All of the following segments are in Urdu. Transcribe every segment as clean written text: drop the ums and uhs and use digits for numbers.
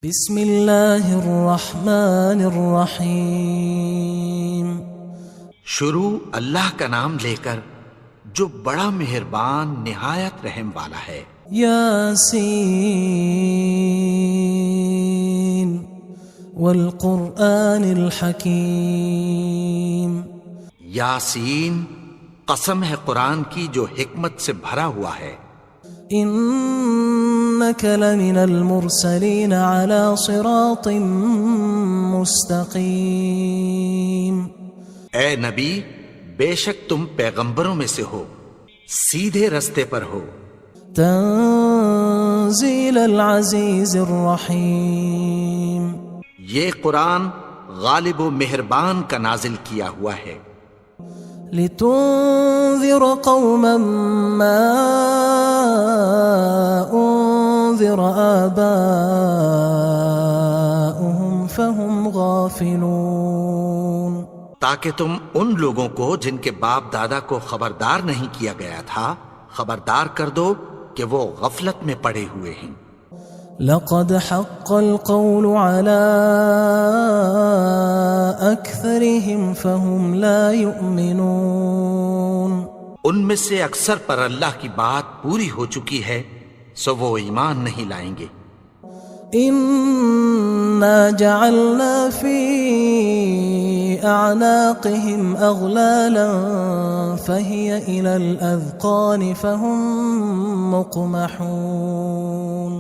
بسم اللہ الرحمن الرحیم۔ شروع اللہ کا نام لے کر جو بڑا مہربان نہایت رحم والا ہے۔ یاسین والقرآن الحکیم۔ یاسین، قسم ہے قرآن کی جو حکمت سے بھرا ہوا ہے۔ انک لمن المرسلین علی صراط مستقیم۔ اے نبی، بے شک تم پیغمبروں میں سے ہو، سیدھے رستے پر ہو۔ تنزیل العزیز الرحیم۔ یہ قرآن غالب و مہربان کا نازل کیا ہوا ہے۔ لتنذر قوما ما انذر آباؤهم فهم غافلون۔ تاکہ تم ان لوگوں کو جن کے باپ دادا کو خبردار نہیں کیا گیا تھا خبردار کر دو کہ وہ غفلت میں پڑے ہوئے ہیں۔ لقد حق القول على أكثرهم فهم لا يؤمنون۔ ان میں سے اکثر پر اللہ کی بات پوری ہو چکی ہے سو وہ ایمان نہیں لائیں گے۔ إنا جعلنا في أعناقهم أغلالا فهي إلى الأذقان فهم مقمحون۔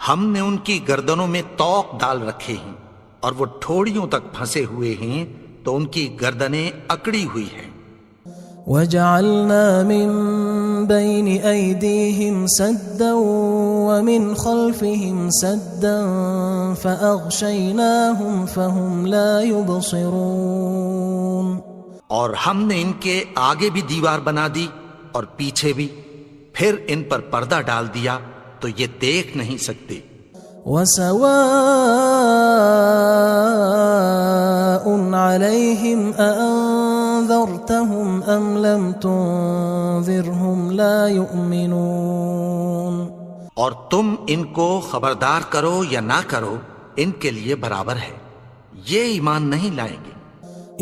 ہم نے ان کی گردنوں میں طوق ڈال رکھے ہیں اور وہ ٹھوڑیوں تک پھنسے ہوئے ہیں تو ان کی گردنیں اکڑی ہوئی ہیں۔ وجعلنا من بين أيديهم سدا ومن خلفهم سدا فأغشيناهم فهم لا يبصرون۔ اور ہم نے ان کے آگے بھی دیوار بنا دی اور پیچھے بھی، پھر ان پر پردہ ڈال دیا تو یہ دیکھ نہیں سکتے۔ وسواء عليهم أأنذرتهم أم لم تنذرهم لا يؤمنون۔ اور تم ان کو خبردار کرو یا نہ کرو ان کے لیے برابر ہے، یہ ایمان نہیں لائیں گے۔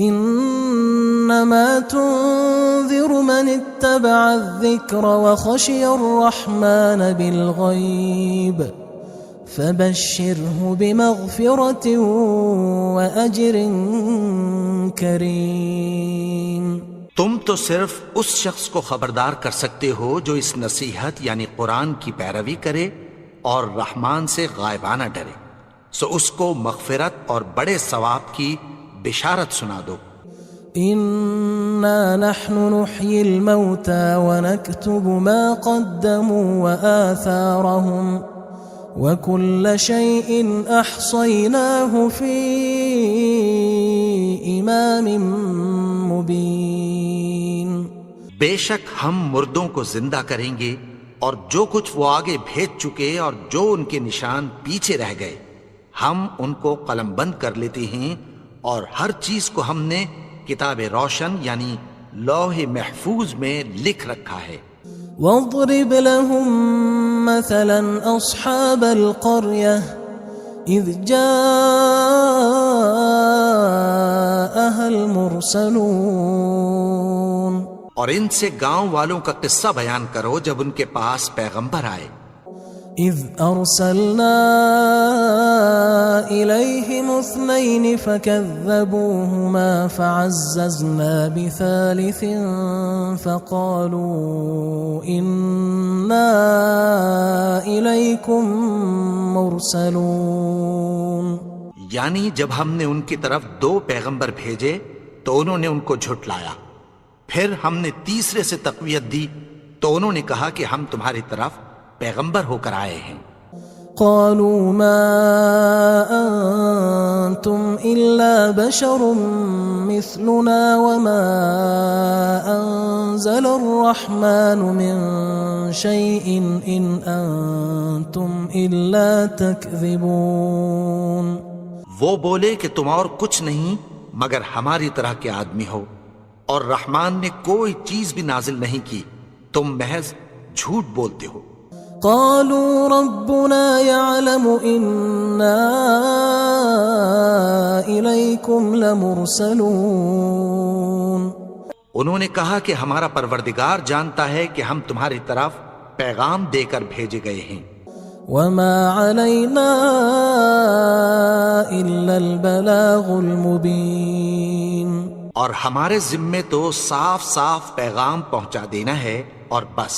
انما تنذر من اتبع الذکر وخشی الرحمن بالغیب فبشره بمغفرة وأجر کریم۔ تم تو صرف اس شخص کو خبردار کر سکتے ہو جو اس نصیحت یعنی قرآن کی پیروی کرے اور رحمان سے غائبانہ ڈرے، سو اس کو مغفرت اور بڑے ثواب کی بشارت سنا دو۔ انا نحن نحيي الموتى ونكتب ما قدموا وآثارهم وكل شيء احصيناه في امام مبين۔ بے شک ہم مردوں کو زندہ کریں گے اور جو کچھ وہ آگے بھیج چکے اور جو ان کے نشان پیچھے رہ گئے ہم ان کو قلم بند کر لیتے ہیں، اور ہر چیز کو ہم نے کتاب روشن یعنی لوح محفوظ میں لکھ رکھا ہے۔ واضرب لهم مثلا اصحاب القرية اذ جاءها المرسلون۔ اور ان سے گاؤں والوں کا قصہ بیان کرو جب ان کے پاس پیغمبر آئے۔ اذ ارسلنا الیہم اثنین فکذبوہما فعززنا بثالث فقالوا انا الیکم مرسلون۔ یعنی جب ہم نے ان کی طرف 2 پیغمبر بھیجے تو انہوں نے ان کو جھٹلایا، پھر ہم نے تیسرے سے تقویت دی تو انہوں نے کہا کہ ہم تمہاری طرف پیغمبر ہو کر آئے ہیں۔ قالوا ما انتم الا بشر مثلنا وما انزل الرحمن من شيء ان انتم الا تكذبون۔ وہ بولے کہ تم اور کچھ نہیں مگر ہماری طرح کے آدمی ہو، اور رحمان نے کوئی چیز بھی نازل نہیں کی، تم محض جھوٹ بولتے ہو۔ قالوا ربنا يعلم إنا إليكم لمرسلون. انہوں نے کہا کہ ہمارا پروردگار جانتا ہے کہ ہم تمہاری طرف پیغام دے کر بھیجے گئے ہیں. وما علينا إلا البلاغ المبين. اور ہمارے ذمے تو صاف صاف پیغام پہنچا دینا ہے اور بس.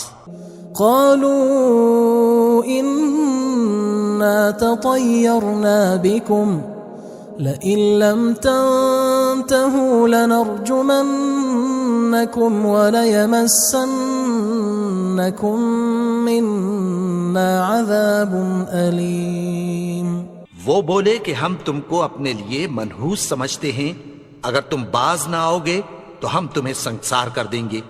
قالوا إنا تطيرنا بكم لئن لم تنتهوا لنرجمنكم وليمسنكم منا عذاب أليم. وہ بولے کہ ہم تم کو اپنے لیے منحوس سمجھتے ہیں، اگر تم باز نہ آؤ گے تو ہم تمہیں سنسار کر دیں گے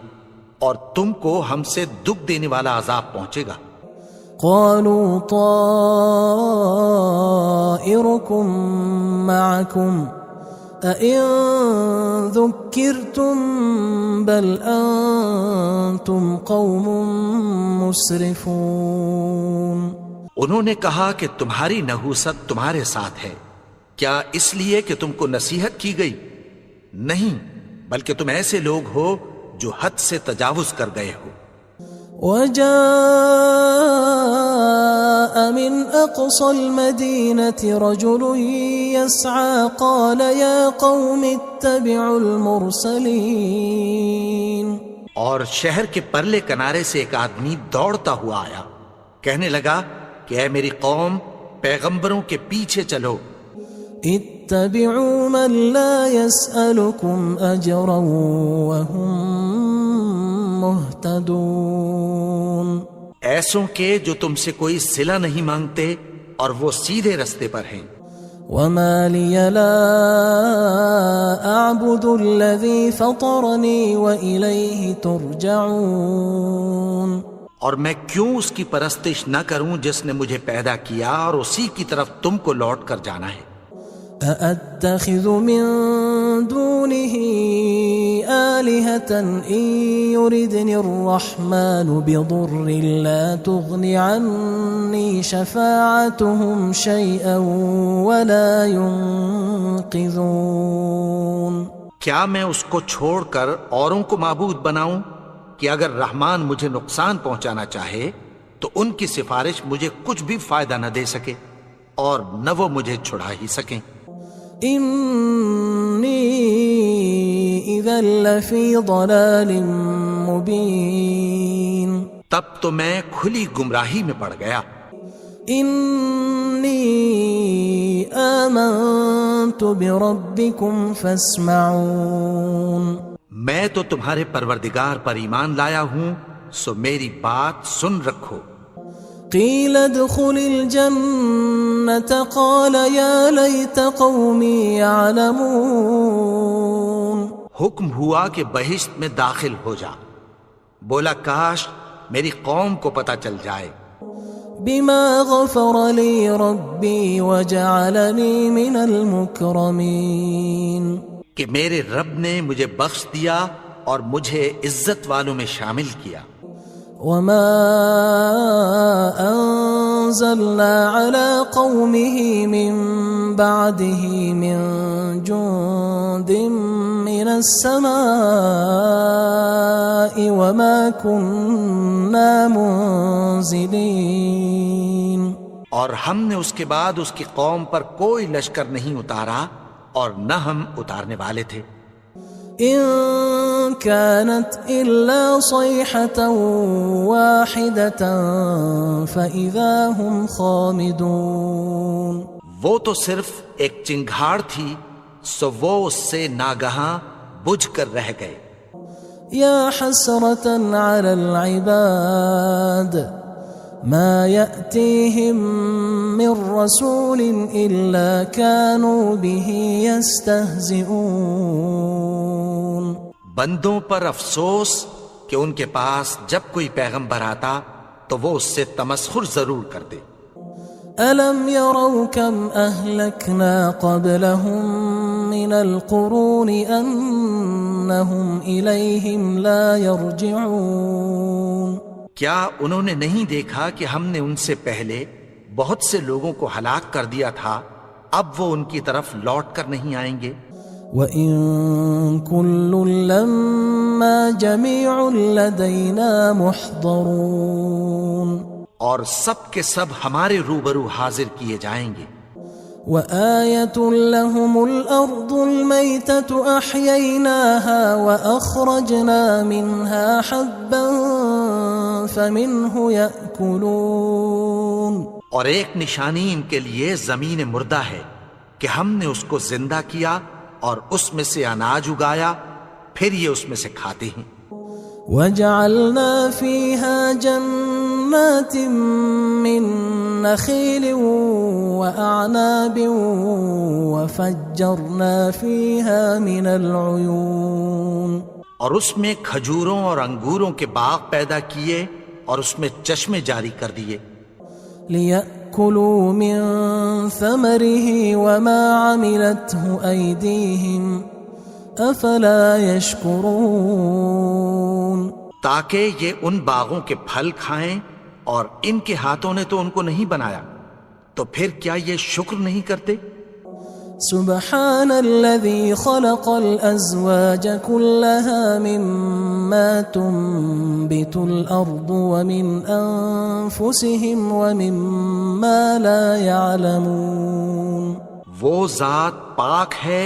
اور تم کو ہم سے دکھ دینے والا عذاب پہنچے گا. قالوا طائركم معكم أئن ذكرتم بل أنتم قوم مسرفون. انہوں نے کہا کہ تمہاری نحوست تمہارے ساتھ ہے، کیا اس لیے کہ تم کو نصیحت کی گئی؟ نہیں، بلکہ تم ایسے لوگ ہو جو حد سے تجاوز کر گئے ہو. وجاء من أقصى المدينة رجل يسعى قال يا قوم اتبعوا المرسلين. اور شہر کے پرلے کنارے سے ایک آدمی دوڑتا ہوا آیا، کہنے لگا کہ اے میری قوم، پیغمبروں کے پیچھے چلو. اتبعوا من لا يسألكم أجرا وهم مهتدون. ایسوں کے جو تم سے کوئی صلہ نہیں مانگتے اور وہ سیدھے رستے پر ہیں. وما لي لا أعبد الذي فطرني وإليه ترجعون. اور میں کیوں اس کی پرستش نہ کروں جس نے مجھے پیدا کیا اور اسی کی طرف تم کو لوٹ کر جانا ہے. أأتخذ من دونه آلهة إن يردني الرحمن بضر لا تغن عني شفاعتهم شيئا ولا ينقذون. کیا میں اس کو چھوڑ کر اوروں کو معبود بناؤں کہ اگر رحمان مجھے نقصان پہنچانا چاہے تو ان کی سفارش مجھے کچھ بھی فائدہ نہ دے سکے اور نہ وہ مجھے چھڑا ہی سکیں. إني إذا لفي ضلال مبين. تب تو میں کھلی گمراہی میں پڑ گیا. إني آمنت بربكم فاسمعون. میں تو تمہارے پروردگار پر ایمان لایا ہوں، سو میری بات سن رکھو. قيل ادخل الجنة قال يا ليت قومي يعلمون. حکم ہوا کہ بہشت میں داخل ہو جا. بولا کاش میری قوم کو پتہ چل جائے. بما غفر لي ربي وجعلني من المكرمين. کہ میرے رب نے مجھے بخش دیا اور مجھے عزت والوں میں شامل کیا. وما أنزلنا على قومه من بعده من جند من السماء وما كنا منزلين. اور ہم نے اس کے بعد اس کی قوم پر کوئی لشکر نہیں اتارا اور نہ ہم اتارنے والے تھے. إن كانت إلا صيحة واحدة فإذا هم خامدون. وہ تو صرف ایک چنگھاڑ تھی، سو وہ اس سے ناگہاں بجھ کر رہ گئے. يا حسرة على العباد ما يأتيهم من رسول إلا كانوا به يستهزئون. بندوں پر افسوس کہ ان کے پاس جب کوئی پیغمبر آتا تو وہ اس سے تمسخر ضرور کرتے. ألم يروا كم أهلكنا قبلهم من القرون أنهم إليهم لا يرجعون. کیا انہوں نے نہیں دیکھا کہ ہم نے ان سے پہلے بہت سے لوگوں کو ہلاک کر دیا تھا، اب وہ ان کی طرف لوٹ کر نہیں آئیں گے؟ وَإِن كُلٌّ لَمَّا جَمِيعٌ لَدَيْنَا مُحْضَرُونَ، اور سب کے سب ہمارے روبرو حاضر کیے جائیں گے۔ وَآيَةٌ لَهُمُ الْأَرْضُ الْمَيْتَةُ أَحْيَيْنَاهَا وَأَخْرَجْنَا مِنْهَا حَبًّا فَمِنْهُ يَأْكُلُونَ، اور ایک نشانی ان کے لیے زمین مردہ ہے کہ ہم نے اس کو زندہ کیا اور اس میں سے اناج اگایا، پھر یہ اس میں سے کھاتے ہیں۔ وَجَعَلْنَا فِيهَا جَنَّاتٍ مِّن نَخِيلٍ وَأَعْنَابٍ وَفَجَّرْنَا فِيهَا مِنَ الْعُيُونِ، اور اس میں کھجوروں اور انگوروں کے باغ پیدا کیے اور اس میں چشمے جاری کر دیے، لِيَأْكُلُوا مِن ثَمَرِهِ وَمَا عَمِلَتْهُ أَيْدِيهِمْ أَفَلَا يَشْكُرُونَ، تاکہ یہ ان باغوں کے پھل کھائیں، اور ان کے ہاتھوں نے تو ان کو نہیں بنایا، تو پھر کیا یہ شکر نہیں کرتے؟ سبحان الذي خلق الأزواج كلها مما تنبت الأرض ومن أنفسهم ومما لا يعلمون، وہ ذات پاک ہے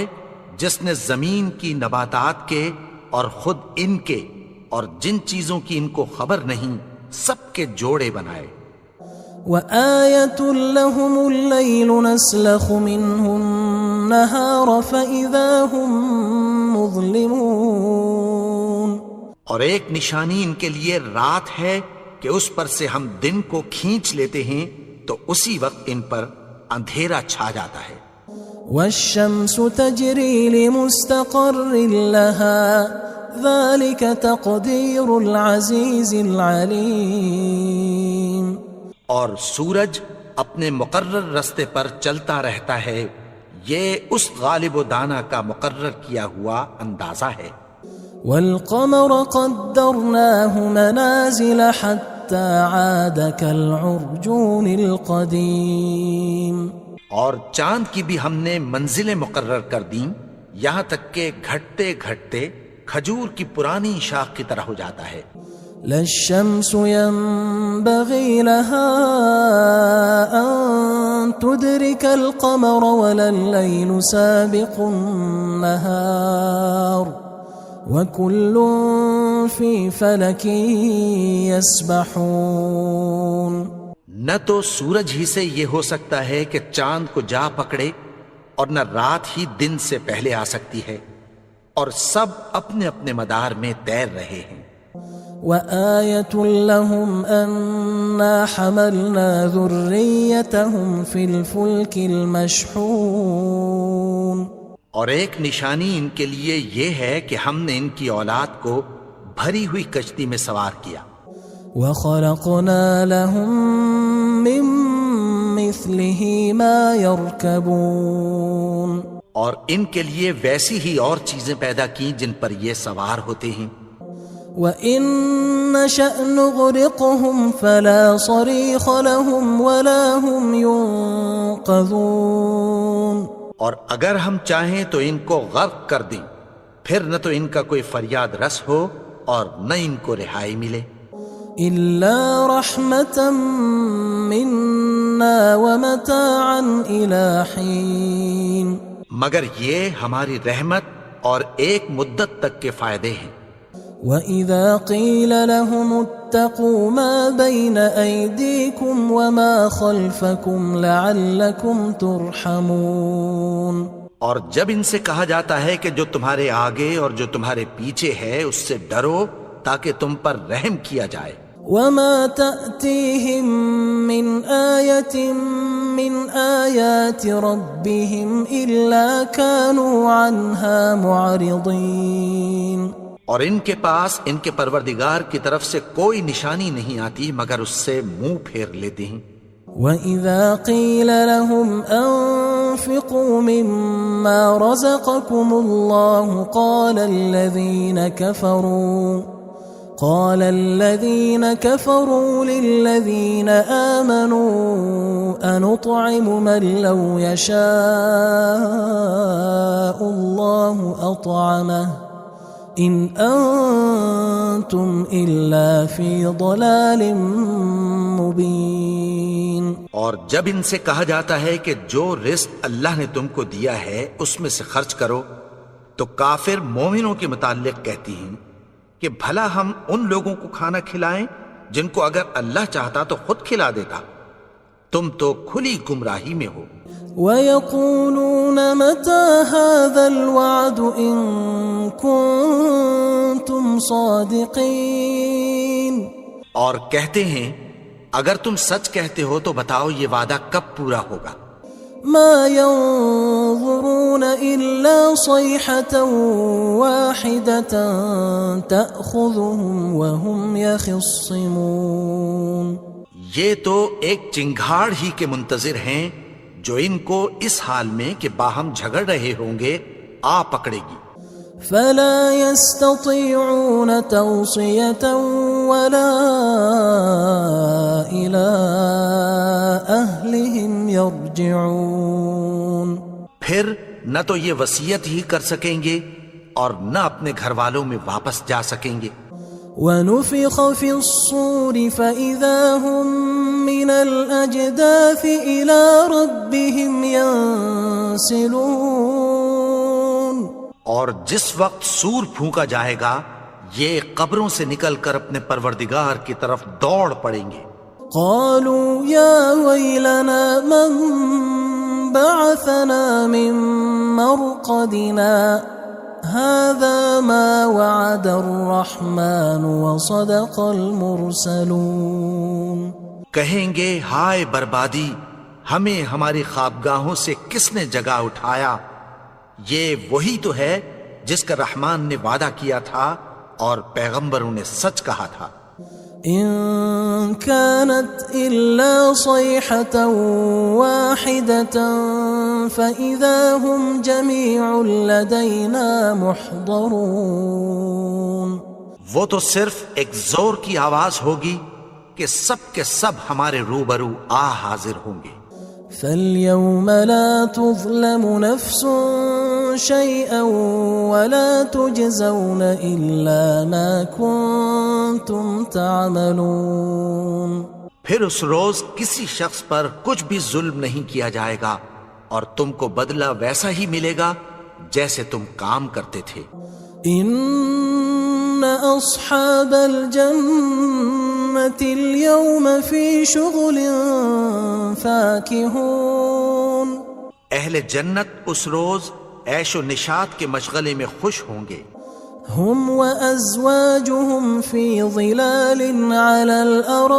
جس نے زمین کی نباتات کے اور خود ان کے اور جن چیزوں کی ان کو خبر نہیں سب کے جوڑے بنائے۔ وآية لهم الليل نسلخ منه النهار فإذا هم مظلمون، اور ایک نشانی ان کے لیے رات ہے کہ اس پر سے ہم دن کو کھینچ لیتے ہیں تو اسی وقت ان پر اندھیرا چھا جاتا ہے۔ والشمس تجري لمستقر لها ذلك تقدير العزيز العليم، اور سورج اپنے مقرر رستے پر چلتا رہتا ہے، یہ اس غالب و دانا کا مقرر کیا ہوا اندازہ ہے۔ والقمر قدرناه منازل حتى عاد كالعرجون القديم، اور چاند کی بھی ہم نے منزلیں مقرر کر دیں، یہاں تک کہ گھٹتے گھٹتے کھجور کی پرانی شاخ کی طرح ہو جاتا ہے۔ لا الشمس ينبغي لها أن تدرك القمر ولا الليل سابق النهار وكل في فلك يسبحون، نہ تو سورج ہی سے یہ ہو سکتا ہے کہ چاند کو جا پکڑے، اور نہ رات ہی دن سے پہلے آ سکتی ہے، اور سب اپنے اپنے مدار میں تیر رہے ہیں۔ وآية لهم أنا حملنا ذريتهم في الفلك المشحون، اور ایک نشانی ان کے لیے یہ ہے کہ ہم نے ان کی اولاد کو بھری ہوئی کشتی میں سوار کیا۔ وخلقنا لهم من مثله ما يركبون، اور ان کے لیے ویسی ہی اور چیزیں پیدا کی جن پر یہ سوار ہوتے ہیں۔ وَإِن نَّشَأْ نُغْرِقْهُمْ فَلَا صَرِيخَ لَهُمْ وَلَا هُمْ يُنقَذُونَ، اور اگر ہم چاہیں تو ان کو غرق کر دیں، پھر نہ تو ان کا کوئی فریاد رس ہو اور نہ ان کو رہائی ملے۔ إِلَّا رَحْمَةً مِنَّا وَمَتَاعًا إِلَى حِينٍ، مگر یہ ہماری رحمت اور ایک مدت تک کے فائدے ہیں۔ وَإِذَا قِيلَ لَهُمُ اتَّقُوا مَا بَيْنَ أَيْدِيكُمْ وَمَا خَلْفَكُمْ لَعَلَّكُمْ تُرْحَمُونَ، اور جب ان سے کہا جاتا ہے کہ جو تمہارے آگے اور جو تمہارے پیچھے ہے اس سے ڈرو تاکہ تم پر رحم کیا جائے۔ وَمَا تَأْتِيهِم مِّنْ آيَةٍ مِّنْ آيَاتِ رَبِّهِمْ إِلَّا كَانُوا عَنْهَا مُعْرِضِينَ، اور ان کے پاس ان کے پروردگار کی طرف سے کوئی نشانی نہیں آتی مگر اس سے منہ پھیر لیتے ہیں۔ وَإِذَا قِيلَ لَهُمْ أَنفِقُوا مِمَّا رَزَقَكُمُ اللَّهُ قال الذين كفروا للذين آمنوا أنطعم من لو يشاء الله أطعمه إن أنتم إلا في ضلال مبين. اور جب ان سے کہا جاتا ہے کہ جو رزق اللہ نے تم کو دیا ہے اس میں سے خرچ کرو، تو کافر مومنوں کے متعلق کہتی ہیں کہ بھلا ہم ان لوگوں کو کھانا کھلائیں جن کو اگر اللہ چاہتا تو خود کھلا دیتا. تم تو کھلی گمراہی میں ہو. وَيَقُولُونَ مَتَى هَذَا الْوَعْدُ إِن كُنتُمْ صَادِقِينَ. اور کہتے ہیں اگر تم سچ کہتے ہو تو بتاؤ یہ وعدہ کب پورا ہوگا. ما ينظرون إلا صيحة واحدة تأخذهم وهم يخصمون. یہ تو ایک چنگھاڑ ہی کے منتظر ہیں جو ان کو اس حال میں کہ باہم جھگڑ رہے ہوں گے آ پکڑے گی. فلا يستطيعون توصية ولا إلى أهلهم يرجعون. پھر نہ تو یہ وصیت ہی کر سکیں گے اور نہ اپنے گھر والوں میں واپس جا سکیں گے. وَنُفِخَ فِي الصُّورِ فَإِذَا هُم مِّنَ الْأَجْدَاثِ إِلَى رَبِّهِمْ يَنسِلُونَ. اور جس وقت سور پھونکا جائے گا یہ قبروں سے نکل کر اپنے پروردگار کی طرف دوڑ پڑیں گے. قالوا يا ويلنا من بعثنا من مرقدنا هذا ما وعد الرحمن وصدق المرسلون. کہیں گے ہائے بربادی، ہمیں ہماری خوابگاہوں سے کس نے جگا اٹھایا؟ یہ وہی تو ہے جس کا رحمان نے وعدہ کیا تھا اور پیغمبروں نے سچ کہا تھا. إن كانت إلا صيحة واحدة فإذا هم جميع لدينا محضرون. وہ تو صرف ایک زور کی آواز ہوگی کہ سب کے سب ہمارے روبرو آ حاضر ہوں گے. فاليوم لا تظلم نفس شيئا ولا تجزون إلا ما كنتم تعملون. پھر اس روز کسی شخص پر کچھ بھی ظلم نہیں کیا جائے گا اور تم کو بدلہ ویسا ہی ملے گا جیسے تم کام کرتے تھے. إن أصحاب الجنة اليوم في شغل فاكهون. اہل جنت اس روز عیش و نشاط کے مشغلے میں خوش ہوں گے. هم وأزواجهم في ظلال على الأرائك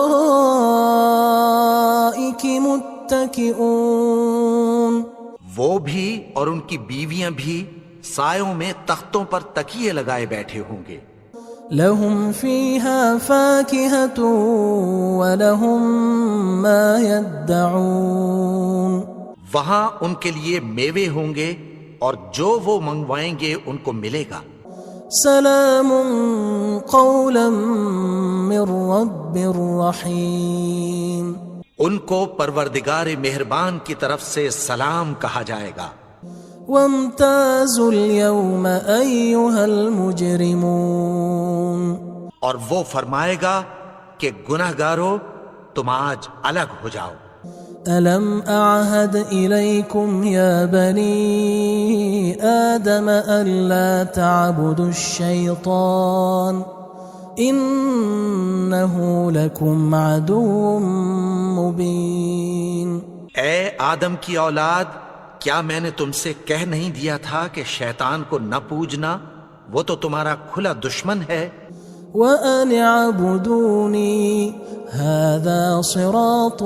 متكئون. وہ بھی اور ان کی بیویاں بھی سایوں میں تختوں پر تکیے لگائے بیٹھے ہوں گے. لهم فيها فاكهة ولهم ما يدعون. وہاں ان کے لیے میوے ہوں گے اور جو وہ منگوائیں گے ان کو ملے گا. سلام قولا من رب رحیم. ان کو پروردگار مہربان کی طرف سے سلام کہا جائے گا. وامتازوا اليوم أيها المجرمون. اور وہ فرمائے گا کہ گناہگارو تم آج الگ ہو جاؤ. ألم أعهد إليكم يا بني آدم ألا تعبدوا الشيطان إنه لكم عدو مبين. اے آدم کی اولاد، کیا میں نے تم سے کہہ نہیں دیا تھا کہ شیطان کو نہ پوجنا، وہ تو تمہارا کھلا دشمن ہے. وَأَنِ اعْبُدُونِي هَذَا صِرَاطٌ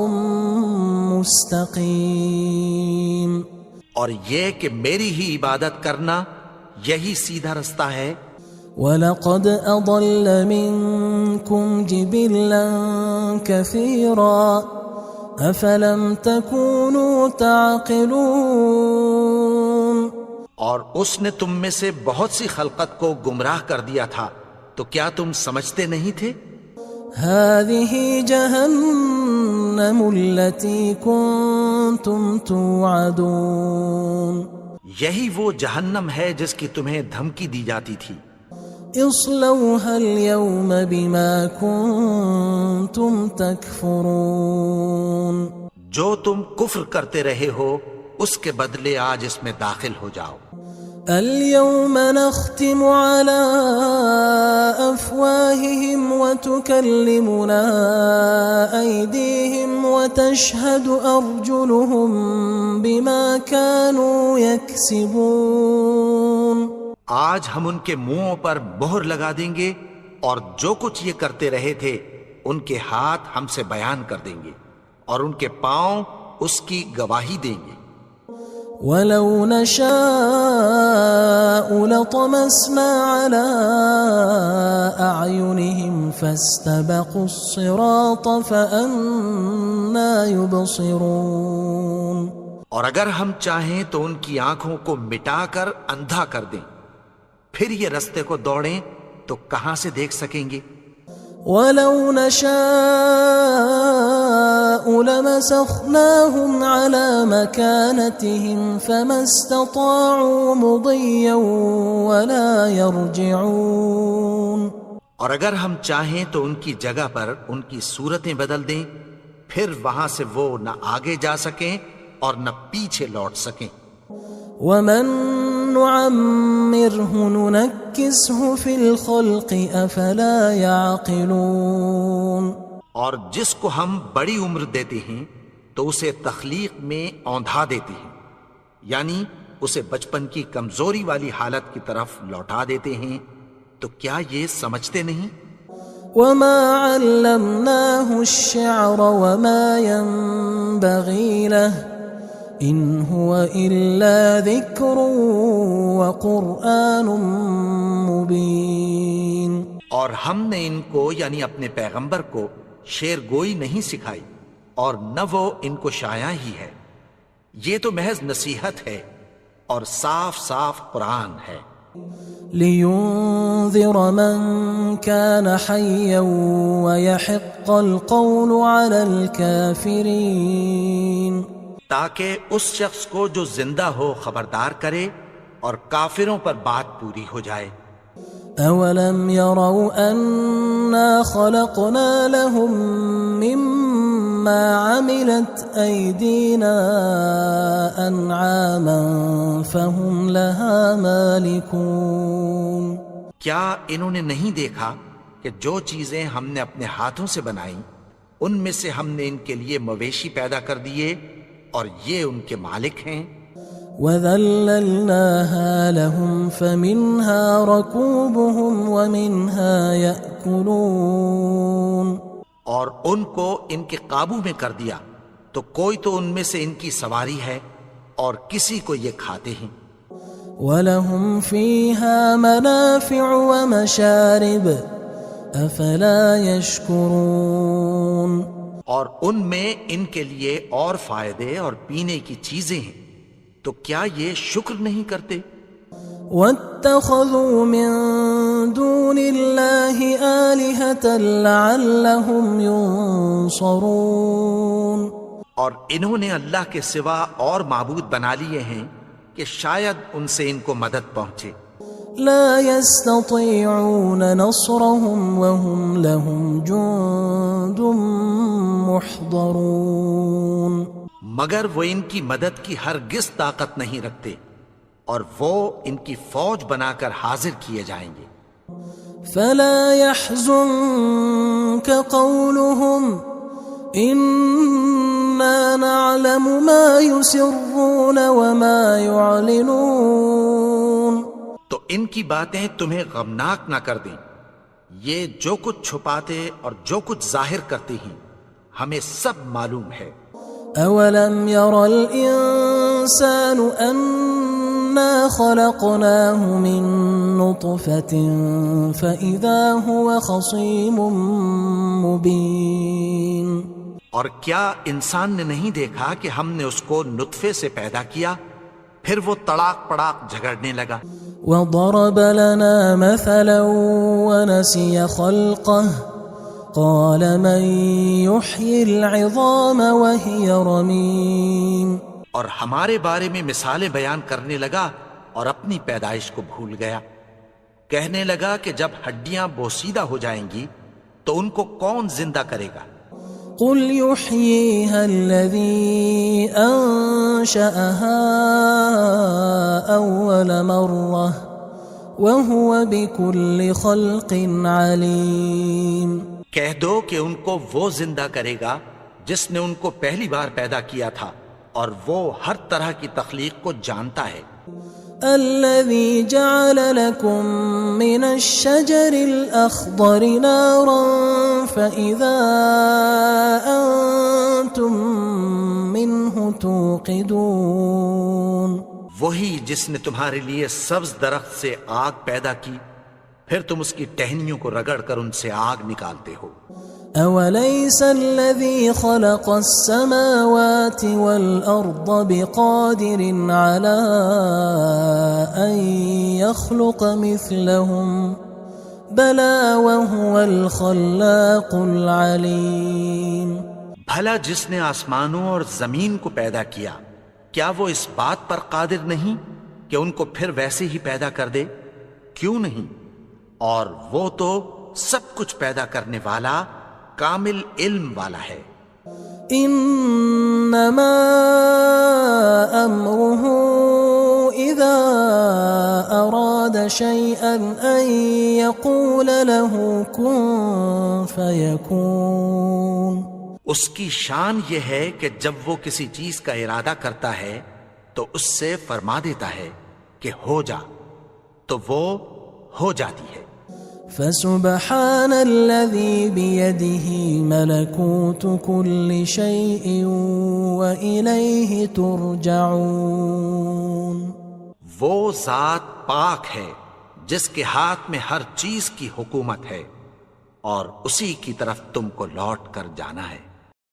مُسْتَقِيمٌ. اور یہ کہ میری ہی عبادت کرنا یہی سیدھا رستہ ہے. وَلَقَدْ أَضَلَّ مِنْكُمْ جِبِلًّا كَثِيرًا أَفَلَمْ تَكُونُوا تَعْقِلُونَ. اور اس نے تم میں سے بہت سی خلقت کو گمراہ کر دیا تھا، تو کیا تم سمجھتے نہیں تھے؟ هذه جهنم التي كنتم توعدون یہی وہ جہنم ہے جس کی تمہیں دھمکی دی جاتی تھی. اصلوها اليوم بما كنتم تكفرون جو تم کفر کرتے رہے ہو اس کے بدلے آج اس میں داخل ہو جاؤ. اليوم نختم على أفواههم وتكلمنا أيديهم وتشهد أرجلهم بما كانوا يكسبون. آج ہم ان کے منہوں پر مہر لگا دیں گے اور جو کچھ یہ کرتے رہے تھے ان کے ہاتھ ہم سے بیان کر دیں گے اور ان کے پاؤں اس کی گواہی دیں گے. وَلَوْ نَشَاءُ لَطَمَسْنَا عَلَىٰ أَعْيُنِهِمْ فَاسْتَبَقُوا الصِّرَاطَ فَأَنَّىٰ يُبْصِرُونَ. اور اگر ہم چاہیں تو ان کی آنکھوں کو مٹا کر اندھا کر دیں، پھر یہ رستے کو دوڑیں تو کہاں سے دیکھ سکیں گے. وَلَوْ نَشَاءُ لَمَسَخْنَاهُمْ عَلَىٰ مَكَانَتِهِمْ فَمَا اسْتَطَاعُوا مُضِيًّا وَلَا يَرْجِعُونَ. اور اگر ہم چاہیں تو ان کی جگہ پر ان کی صورتیں بدل دیں، پھر وہاں سے وہ نہ آگے جا سکیں اور نہ پیچھے لوٹ سکیں. وَمَن نُعَمِّرْهُ نُنَكِّسْهُ فِي الْخَلْقِ أَفَلَا يَعْقِلُونَ. اور جس کو ہم بڑی عمر دیتے ہیں تو اسے تخلیق میں اوندھا دیتے ہیں، یعنی اسے بچپن کی کمزوری والی حالت کی طرف لوٹا دیتے ہیں. تو کیا یہ سمجھتے نہیں؟ وَمَا عَلَّمْنَاهُ الشِّعْرَ وَمَا يَنبَغِي لَهُ إِنْ هُوَ إِلَّا ذِكْرٌ وَقُرْآنٌ مُبِينٌ. اور ہم نے ان کو یعنی اپنے پیغمبر کو شعر گوئی نہیں سکھائی اور نہ وہ ان کو شایع ہی ہے، یہ تو محض نصیحت ہے اور صاف صاف قرآن ہے. لِيُنذِرَ مَن كَانَ حَيًّا وَيَحِقَّ الْقَوْلُ عَلَى الْكَافِرِينَ. تاکہ اس شخص کو جو زندہ ہو خبردار کرے اور کافروں پر بات پوری ہو جائے. أَوَلَمْ يَرَوْا أَنَّا خَلَقْنَا لَهُم مِّمَّا عَمِلَتْ أَيْدِينَا أَنْعَامًا فَهُمْ لَهَا مَالِكُونَ. کیا انہوں نے نہیں دیکھا کہ جو چیزیں ہم نے اپنے ہاتھوں سے بنائیں ان میں سے ہم نے ان کے لیے مویشی پیدا کر دیے اور یہ ان کے مالک ہیں. وَذَلَّلْنَاهَا لَهُمْ فَمِنْهَا رَكُوبُهُمْ وَمِنْهَا يَأْكُلُونَ. اور ان کو ان کے قابو میں کر دیا تو کوئی تو ان میں سے ان کی سواری ہے اور کسی کو یہ کھاتے ہیں. وَلَهُمْ فِيهَا مَنَافِعُ وَمَشَارِبُ أَفَلَا يَشْكُرُونَ. اور ان میں ان کے لیے اور فائدے اور پینے کی چیزیں ہیں، تو کیا یہ شکر نہیں کرتے؟ وَاتَّخَذُوا مِن دُونِ اللَّهِ آلِهَةً لَعَلَّهُمْ يُنصَرُونَ. اور انہوں نے اللہ کے سوا اور معبود بنا لیے ہیں کہ شاید ان سے ان کو مدد پہنچے. لا يستطيعون نصرهم وهم لهم جند محضرون. مگر وہ ان کی مدد کی ہرگز طاقت نہیں رکھتے اور وہ ان کی فوج بنا کر حاضر کیے جائیں گے. فلا يحزنك قولهم إنا نعلم ما يسرون وما يعلنون. تو ان کی باتیں تمہیں غمناک نہ کر دیں، یہ جو کچھ چھپاتے اور جو کچھ ظاہر کرتے ہیں ہمیں سب معلوم ہے. أَوَلَمْ يَرَ الْإِنسَانُ أَنَّا خَلَقْنَاهُ مِن نُّطْفَةٍ فَإِذَا هُوَ خَصِيمٌ مُّبِينٌ. اور کیا انسان نے نہیں دیکھا کہ ہم نے اس کو نطفے سے پیدا کیا، پھر وہ تڑاک پڑاک جھگڑنے لگا. وضرب لنا مثلا ونسي خلقه قال من يحيي العظام وهي رميم. اور ہمارے بارے میں مثالیں بیان کرنے لگا اور اپنی پیدائش کو بھول گیا. کہنے لگا کہ جب ہڈیاں بوسیدہ ہو جائیں گی تو ان کو کون زندہ کرے گا؟ قل يحييها الذي أنشأها أول مرة وهو بكل خلق عليم. کہہ دو کہ ان کو وہ زندہ کرے گا جس نے ان کو پہلی بار پیدا کیا تھا اور وہ ہر طرح کی تخلیق کو جانتا ہے. الذي جعل لكم من الشجر الأخضر نارا فإذا أنتم منه توقدون. وہی جس نے تمہارے لیے سبز درخت سے آگ پیدا کی پھر تم اس کی ٹہنیوں کو رگڑ کر ان سے آگ نکالتے ہو. أوليس الذي خلق السماوات والأرض بقادر على أن يخلق مثلهم بلى وهو الخلاق العليم. بھلا جس نے آسمانوں اور زمین کو پیدا کیا کیا وہ اس بات پر قادر نہیں کہ ان کو پھر ویسے ہی پیدا کر دے؟ کیوں نہیں؟ اور وہ تو سب کچھ پیدا کرنے والا کامل علم والا ہے. انما امره اذا اراد شيئا ان يقول له كن فيكون. اس کی شان یہ ہے کہ جب وہ کسی چیز کا ارادہ کرتا ہے تو اس سے فرما دیتا ہے کہ ہو جا تو وہ ہو جاتی ہے. فسبحان الذي بيده ملكوت كل شيء وإليه ترجعون. وہ ذات پاک ہے جس کے ہاتھ میں ہر چیز کی حکومت ہے اور اسی کی طرف تم کو لوٹ کر جانا ہے.